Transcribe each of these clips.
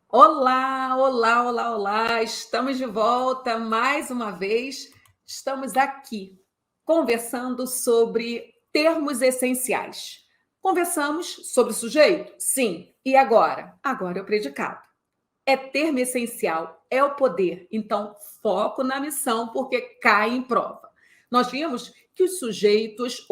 Olá, olá, olá, olá! Estamos de volta mais uma vez. Estamos aqui conversando sobre termos essenciais. Conversamos sobre o sujeito? Sim. E agora? Agora é o predicado. É termo essencial, é o poder. Então, foco na missão, porque cai em prova. Nós vimos que os sujeitos,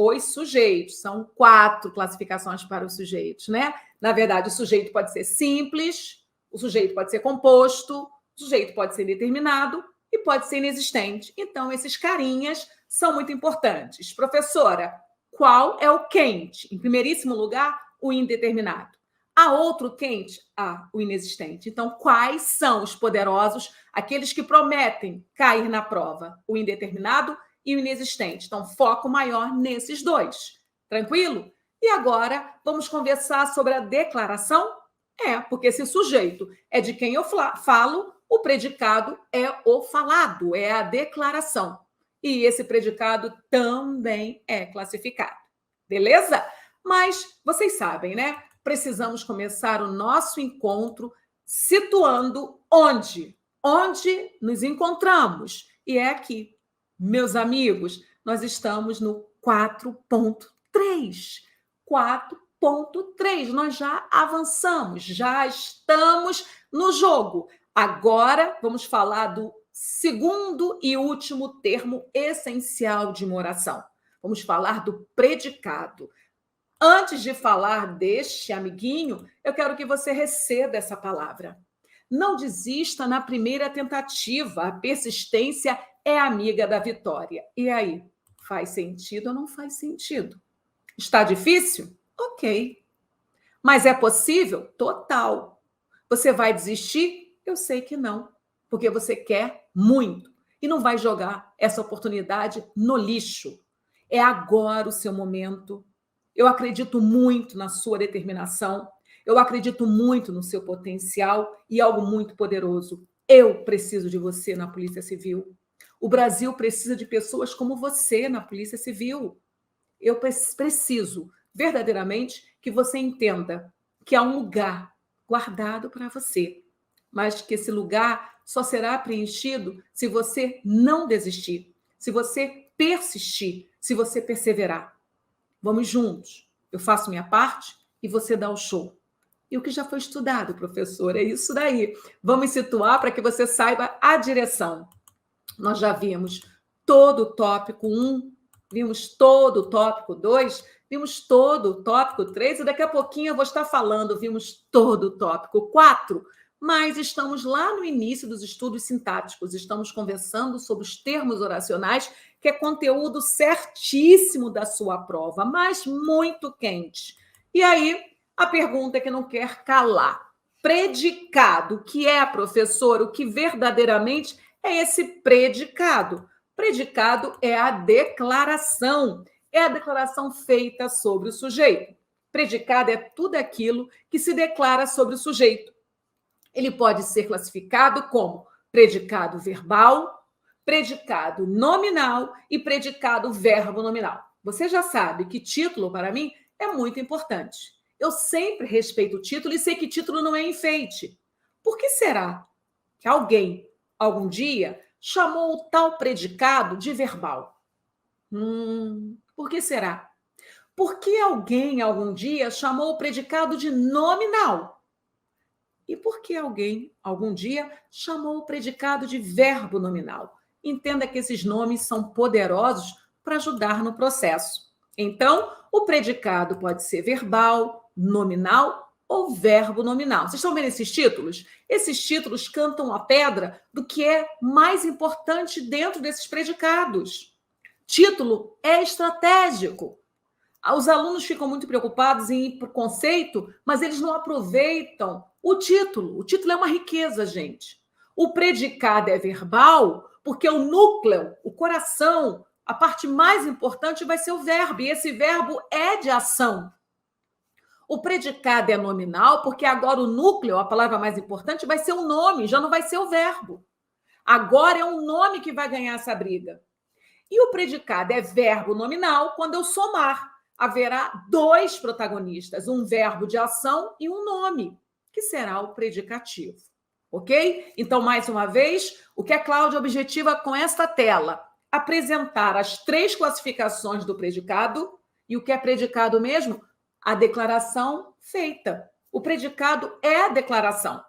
são 4 classificações para os sujeitos, né? Na verdade, o sujeito pode ser simples, o sujeito pode ser composto, o sujeito pode ser determinado e pode ser inexistente. Então, esses carinhas são muito importantes. Professora, qual é o quente? Em primeiríssimo lugar, o indeterminado. Há outro quente? Há o inexistente. Então, quais são os poderosos, aqueles que prometem cair na prova? O indeterminado e o inexistente. Então, foco maior nesses dois. Tranquilo? E agora, vamos conversar sobre a declaração? Porque esse sujeito é de quem eu falo, o predicado é o falado, é a declaração. E esse predicado também é classificado. Beleza? Mas vocês sabem, né? Precisamos começar o nosso encontro situando onde? Onde nos encontramos. E é aqui, meus amigos, nós estamos no 4.3. 4.3. Nós já avançamos, já estamos no jogo. Agora vamos falar do segundo e último termo essencial de uma oração. Vamos falar do predicado. Antes de falar deste amiguinho, eu quero que você receba essa palavra. Não desista na primeira tentativa. A persistência é amiga da vitória. E aí, faz sentido ou não faz sentido? Está difícil? Ok. Mas é possível? Total. Você vai desistir? Eu sei que não, porque você quer muito e não vai jogar essa oportunidade no lixo. É agora o seu momento. Eu acredito muito na sua determinação, eu acredito muito no seu potencial e algo muito poderoso. Eu preciso de você na Polícia Civil. O Brasil precisa de pessoas como você na Polícia Civil. Eu preciso verdadeiramente que você entenda que há um lugar guardado para você, mas que esse lugar só será preenchido se você não desistir, se você persistir, se você perseverar. Vamos juntos. Eu faço minha parte e você dá o show. E o que já foi estudado, professor, é isso daí. Vamos situar para que você saiba a direção. Nós já vimos todo o tópico 1, vimos todo o tópico 2, vimos todo o tópico 3, e daqui a pouquinho eu vou estar falando, vimos todo o tópico 4, mas estamos lá no início dos estudos sintáticos, estamos conversando sobre os termos oracionais, que é conteúdo certíssimo da sua prova, mas muito quente. E aí, a pergunta que não quer calar. Predicado, que é, professor, o que verdadeiramente é esse predicado. Predicado é a declaração feita sobre o sujeito. Predicado é tudo aquilo que se declara sobre o sujeito. Ele pode ser classificado como predicado verbal, predicado nominal e predicado verbo nominal. Você já sabe que título, para mim, é muito importante. Eu sempre respeito o título e sei que título não é enfeite. Por que será que alguém, algum dia, chamou o tal predicado de verbal? Por que será? Por que alguém, algum dia, chamou o predicado de nominal? E por que alguém, algum dia, chamou o predicado de verbo nominal? Entenda que esses nomes são poderosos para ajudar no processo. Então, o predicado pode ser verbal, nominal ou verbo nominal. Vocês estão vendo esses títulos? Esses títulos cantam a pedra do que é mais importante dentro desses predicados. Título é estratégico. Os alunos ficam muito preocupados em ir para o conceito, mas eles não aproveitam o título. O título é uma riqueza, gente. O predicado é verbal, porque o núcleo, o coração, a parte mais importante vai ser o verbo, e esse verbo é de ação. O predicado é nominal, porque agora o núcleo, a palavra mais importante, vai ser o nome, já não vai ser o verbo. Agora é o nome que vai ganhar essa briga. E o predicado é verbo nominal quando eu somar. Haverá 2 protagonistas, um verbo de ação e um nome. que será o predicativo. Ok? Então, mais uma vez, o que a Cláudia objetiva com esta tela? Apresentar as 3 classificações do predicado. E o que é predicado mesmo? A declaração feita. O predicado é a declaração.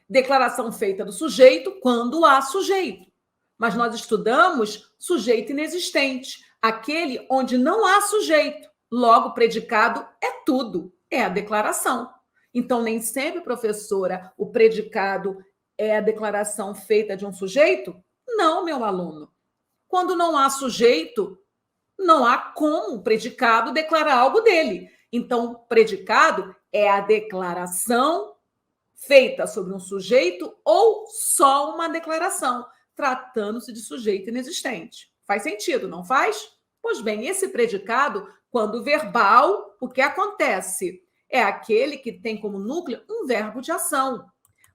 Declaração feita do sujeito quando há sujeito. Mas nós estudamos sujeito inexistente, aquele onde não há sujeito. Logo, predicado é tudo, é a declaração. Então, nem sempre, professora, o predicado é a declaração feita de um sujeito? Não, meu aluno. Quando não há sujeito, não há como o predicado declarar algo dele. Então, predicado é a declaração feita sobre um sujeito ou só uma declaração, tratando-se de sujeito inexistente. Faz sentido, não faz? Pois bem, esse predicado, quando verbal, o que acontece? É aquele que tem como núcleo um verbo de ação.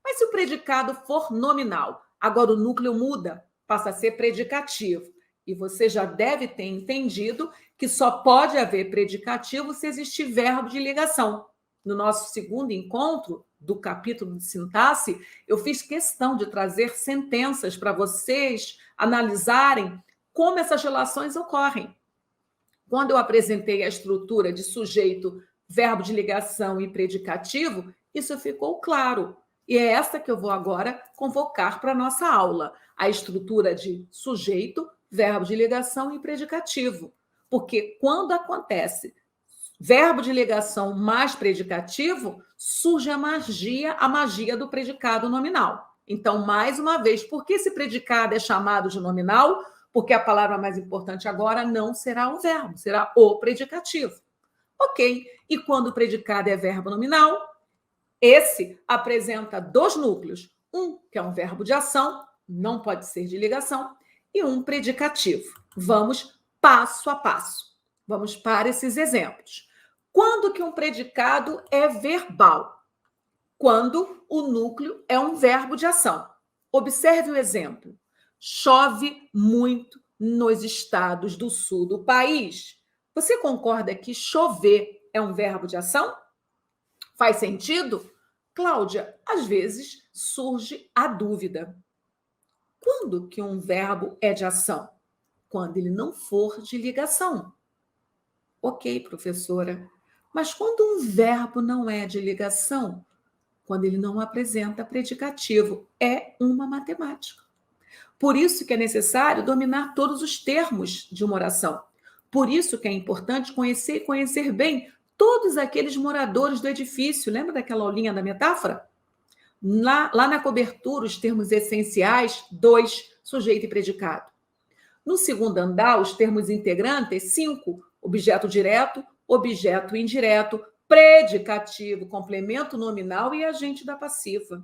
Mas se o predicado for nominal, agora o núcleo muda, passa a ser predicativo. E você já deve ter entendido que só pode haver predicativo se existir verbo de ligação. No nosso segundo encontro do capítulo de sintaxe, eu fiz questão de trazer sentenças para vocês analisarem como essas relações ocorrem. Quando eu apresentei a estrutura de sujeito, verbo de ligação e predicativo, isso ficou claro. E é essa que eu vou agora convocar para a nossa aula. A estrutura de sujeito, verbo de ligação e predicativo. Porque quando acontece verbo de ligação mais predicativo, surge a magia do predicado nominal. Então, mais uma vez, por que esse predicado é chamado de nominal? Porque a palavra mais importante agora não será o verbo, será o predicativo. Ok. E quando o predicado é verbo nominal, esse apresenta 2 núcleos. Um, que é um verbo de ação, não pode ser de ligação, e um predicativo. Vamos passo a passo. Vamos para esses exemplos. Quando que um predicado é verbal? Quando o núcleo é um verbo de ação. Observe o exemplo. Chove muito nos estados do sul do país. Você concorda que chover é um verbo de ação? Faz sentido? Cláudia, às vezes surge a dúvida. Quando que um verbo é de ação? Quando ele não for de ligação. Ok, professora. Mas quando um verbo não é de ligação? Quando ele não apresenta predicativo. É uma matemática. Por isso que é necessário dominar todos os termos de uma oração. Por isso que é importante conhecer e conhecer bem todos aqueles moradores do edifício. Lembra daquela aulinha da metáfora? Lá na cobertura, os termos essenciais, 2, sujeito e predicado. No segundo andar, os termos integrantes, 5, objeto direto, objeto indireto, predicativo, complemento nominal e agente da passiva.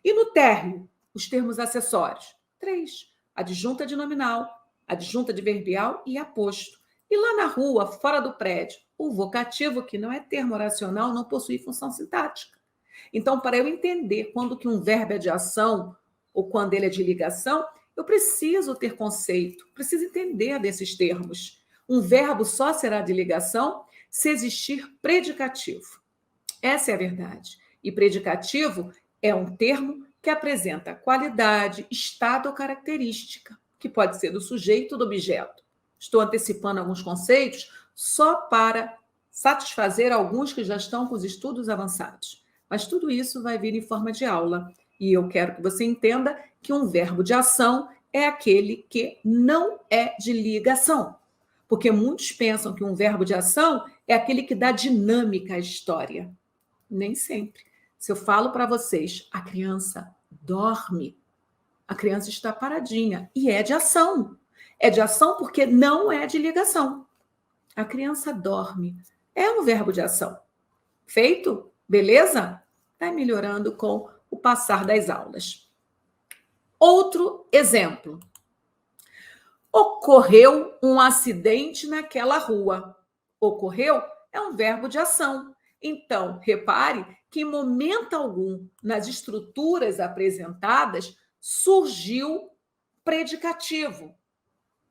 E no térreo, os termos acessórios, 3, adjunta de nominal, adjunta de verbial e aposto. E lá na rua, fora do prédio, o vocativo, que não é termo oracional, não possui função sintática. Então, para eu entender quando que um verbo é de ação ou quando ele é de ligação, eu preciso ter conceito, preciso entender desses termos. Um verbo só será de ligação se existir predicativo. Essa é a verdade. E predicativo é um termo que apresenta qualidade, estado ou característica, que pode ser do sujeito ou do objeto. Estou antecipando alguns conceitos só para satisfazer alguns que já estão com os estudos avançados. Mas tudo isso vai vir em forma de aula. E eu quero que você entenda que um verbo de ação é aquele que não é de ligação. Porque muitos pensam que um verbo de ação é aquele que dá dinâmica à história. Nem sempre. Se eu falo para vocês, a criança dorme, a criança está paradinha e é de ação. É de ação porque não é de ligação. A criança dorme. É um verbo de ação. Feito? Beleza? Vai melhorando com o passar das aulas. Outro exemplo. Ocorreu um acidente naquela rua. Ocorreu é um verbo de ação. Então, repare que em momento algum, nas estruturas apresentadas, surgiu predicativo.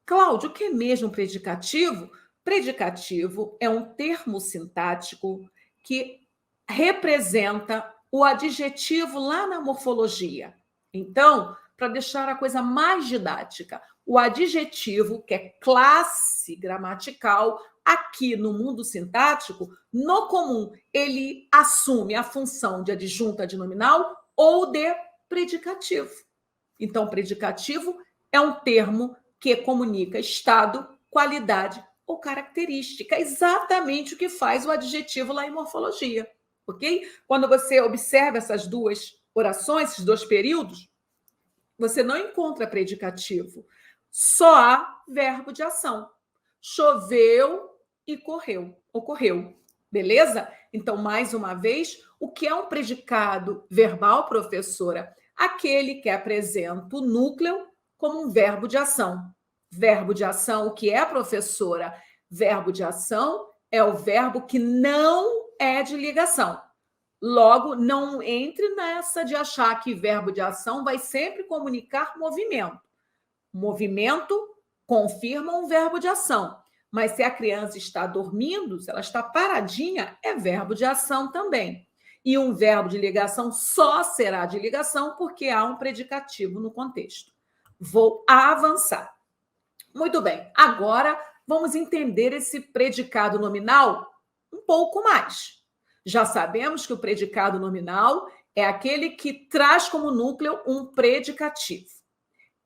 Cláudio, o que é mesmo predicativo? Predicativo é um termo sintático que representa o adjetivo lá na morfologia. Então, para deixar a coisa mais didática, o adjetivo, que é classe gramatical, aqui no mundo sintático, no comum, ele assume a função de adjunto adnominal ou de predicativo. Então, predicativo é um termo que comunica estado, qualidade ou característica. É exatamente o que faz o adjetivo lá em morfologia, ok? Quando você observa essas duas orações, esses dois períodos, você não encontra predicativo. Só há verbo de ação. Choveu e ocorreu. Beleza? Então, mais uma vez, o que é um predicado verbal, professora? Aquele que apresenta o núcleo como um verbo de ação. Verbo de ação, o que é, professora? Verbo de ação é o verbo que não é de ligação. Logo, não entre nessa de achar que verbo de ação vai sempre comunicar movimento. Movimento confirma um verbo de ação. Mas se a criança está dormindo, se ela está paradinha, é verbo de ação também. E um verbo de ligação só será de ligação porque há um predicativo no contexto. Vou avançar. Muito bem. Agora vamos entender esse predicado nominal um pouco mais. Já sabemos que o predicado nominal é aquele que traz como núcleo um predicativo.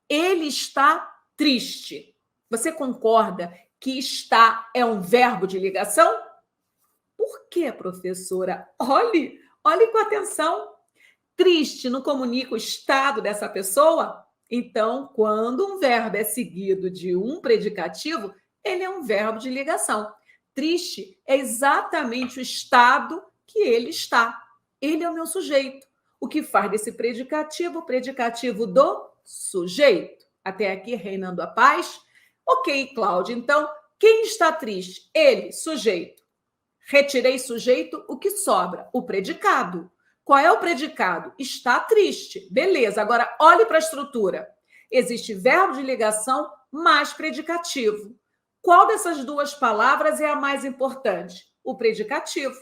Ele está triste. Você concorda que está é um verbo de ligação? Por quê, professora? Olhe com atenção. Triste não comunica o estado dessa pessoa? Então, quando um verbo é seguido de um predicativo, ele é um verbo de ligação. Triste é exatamente o estado que ele está. Ele é o meu sujeito. O que faz desse predicativo o predicativo do sujeito. Até aqui, reinando a paz? Ok, Cláudia. Então, quem está triste? Ele, sujeito. Retirei sujeito, o que sobra? O predicado. Qual é o predicado? Está triste. Beleza. Agora, olhe para a estrutura. Existe verbo de ligação mais predicativo. Qual dessas duas palavras é a mais importante? O predicativo.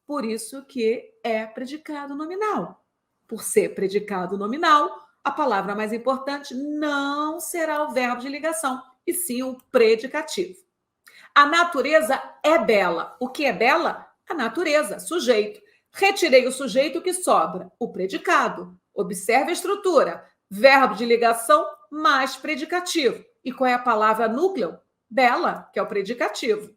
Por isso que é predicado nominal. Por ser predicado nominal, a palavra mais importante não será o verbo de ligação, e sim o predicativo. A natureza é bela. O que é bela? A natureza, sujeito. Retirei o sujeito, o que sobra? O predicado. Observe a estrutura. Verbo de ligação mais predicativo. E qual é a palavra núcleo? Bela, que é o predicativo.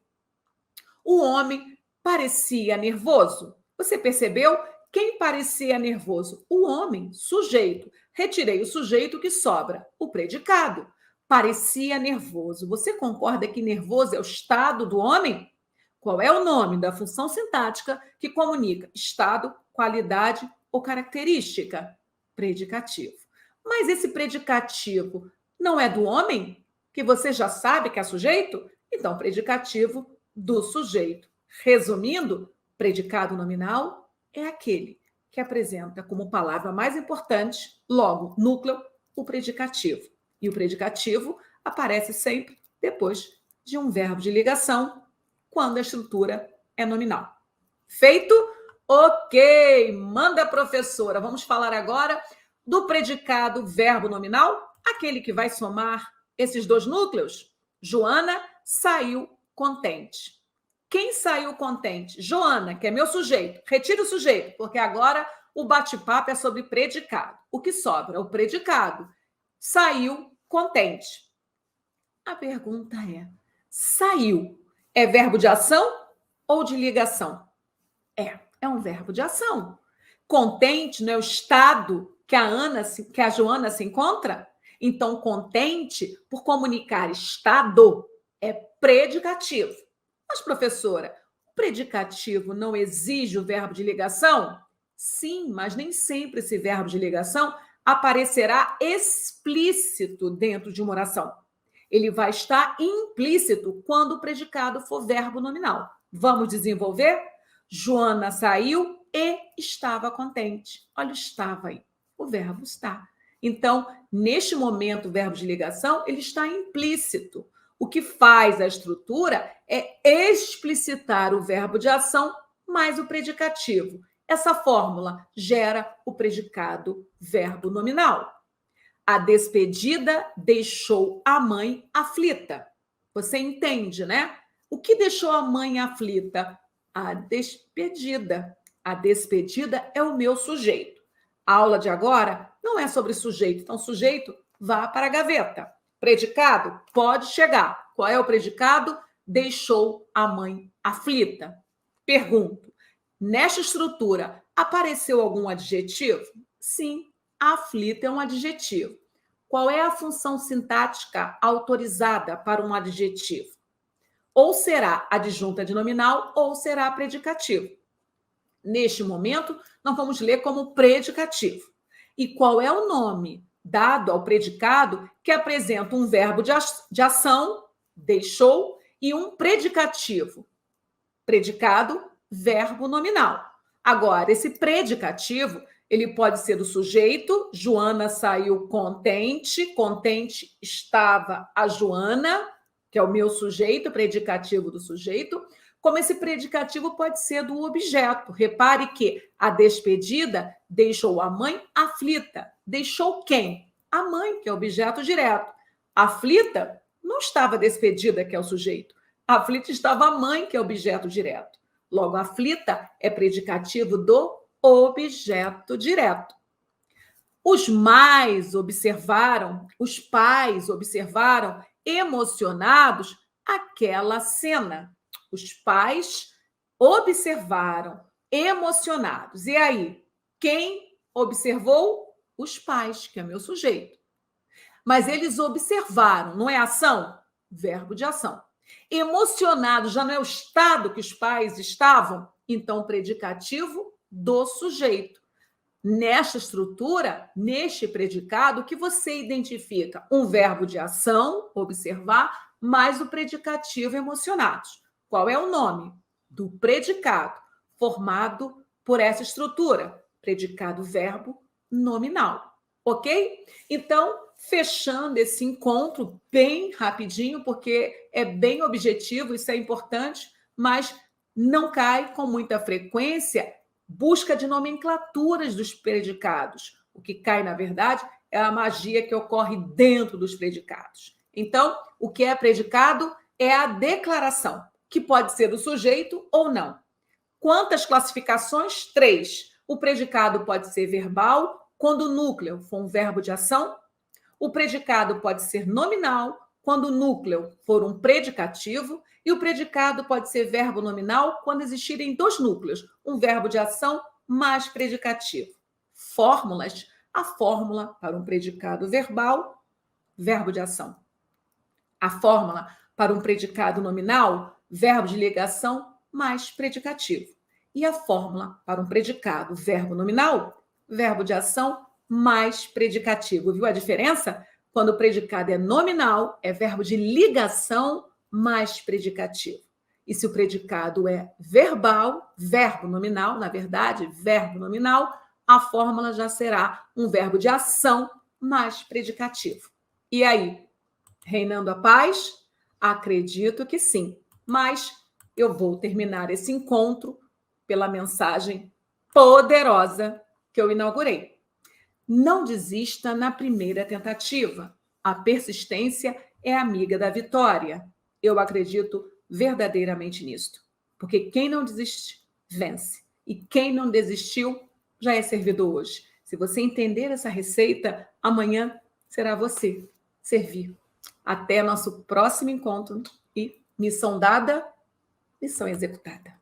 O homem parecia nervoso. Você percebeu? Quem parecia nervoso? O homem, sujeito. Retirei o sujeito, que sobra? O predicado. Parecia nervoso. Você concorda que nervoso é o estado do homem? Qual é o nome da função sintática que comunica estado, qualidade ou característica? Predicativo. Mas esse predicativo não é do homem? Que você já sabe que é sujeito? Então, predicativo do sujeito. Resumindo, predicado nominal é aquele que apresenta como palavra mais importante, logo, núcleo, o predicativo. E o predicativo aparece sempre depois de um verbo de ligação, quando a estrutura é nominal. Feito? Ok! Manda, professora. Vamos falar agora do predicado verbo nominal, aquele que vai somar esses dois núcleos. Joana saiu contente. Quem saiu contente? Joana, que é meu sujeito. Retira o sujeito, porque agora o bate-papo é sobre predicado. O que sobra? O predicado. Saiu contente. A pergunta é: saiu é verbo de ação ou de ligação? É um verbo de ação. Contente não é o estado que a Joana se encontra? Então, contente, por comunicar estado, é predicativo. Mas, professora, o predicativo não exige o verbo de ligação? Sim, mas nem sempre esse verbo de ligação aparecerá explícito dentro de uma oração. Ele vai estar implícito quando o predicado for verbo nominal. Vamos desenvolver? Joana saiu e estava contente. Olha, estava aí. O verbo está. Então, neste momento, o verbo de ligação, ele está implícito. O que faz a estrutura é explicitar o verbo de ação mais o predicativo. Essa fórmula gera o predicado verbo nominal. A despedida deixou a mãe aflita. Você entende, né? O que deixou a mãe aflita? A despedida. A despedida é o meu sujeito. A aula de agora não é sobre sujeito. Então, sujeito, vá para a gaveta. Predicado, pode chegar. Qual é o predicado? Deixou a mãe aflita. Pergunto, nesta estrutura, apareceu algum adjetivo? Sim, aflita é um adjetivo. Qual é a função sintática autorizada para um adjetivo? Ou será adjunta de nominal ou será predicativo. Neste momento, nós vamos ler como predicativo. E qual é o nome dado ao predicado que apresenta um verbo de ação, deixou, e um predicativo? Predicado, verbo nominal. Agora, esse predicativo, ele pode ser do sujeito, Joana saiu contente, contente estava a Joana, que é o meu sujeito, predicativo do sujeito, como esse predicativo pode ser do objeto. Repare que a despedida deixou a mãe aflita. Deixou quem? A mãe, que é objeto direto. Aflita não estava despedida, que é o sujeito. Aflita estava a mãe, que é objeto direto. Logo, aflita é predicativo do objeto direto. Os pais observaram emocionados aquela cena. Os pais observaram emocionados. E aí, quem observou? Os pais, que é meu sujeito. Mas eles observaram, não é ação? Verbo de ação. Emocionado já não é o estado que os pais estavam? Então, predicativo do sujeito. Nesta estrutura, neste predicado, que você identifica um verbo de ação, observar, mais o predicativo emocionados. Qual é o nome do predicado formado por essa estrutura? Predicado verbo nominal. Ok? Então, fechando esse encontro bem rapidinho, porque é bem objetivo, isso é importante, mas não cai com muita frequência busca de nomenclaturas dos predicados. O que cai, na verdade, é a magia que ocorre dentro dos predicados. Então, o que é predicado é a declaração, que pode ser do sujeito ou não. Quantas classificações? 3. O predicado pode ser verbal, quando o núcleo for um verbo de ação. O predicado pode ser nominal, quando o núcleo for um predicativo. E o predicado pode ser verbo nominal quando existirem dois núcleos, um verbo de ação mais predicativo. Fórmulas: a fórmula para um predicado verbal, verbo de ação. A fórmula para um predicado nominal, verbo de ligação mais predicativo. E a fórmula para um predicado verbo nominal, verbo de ação mais predicativo. Viu a diferença? Quando o predicado é nominal, é verbo de ligação mais predicativo. E se o predicado é verbal, verbo nominal, na verdade, verbo nominal, a fórmula já será um verbo de ação mais predicativo. E aí, reinando a paz? Acredito que sim. Mas eu vou terminar esse encontro pela mensagem poderosa que eu inaugurei. Não desista na primeira tentativa. A persistência é amiga da vitória. Eu acredito verdadeiramente nisto. Porque quem não desiste, vence. E quem não desistiu, já é servidor hoje. Se você entender essa receita, amanhã será você servir. Até nosso próximo encontro e missão dada, missão executada.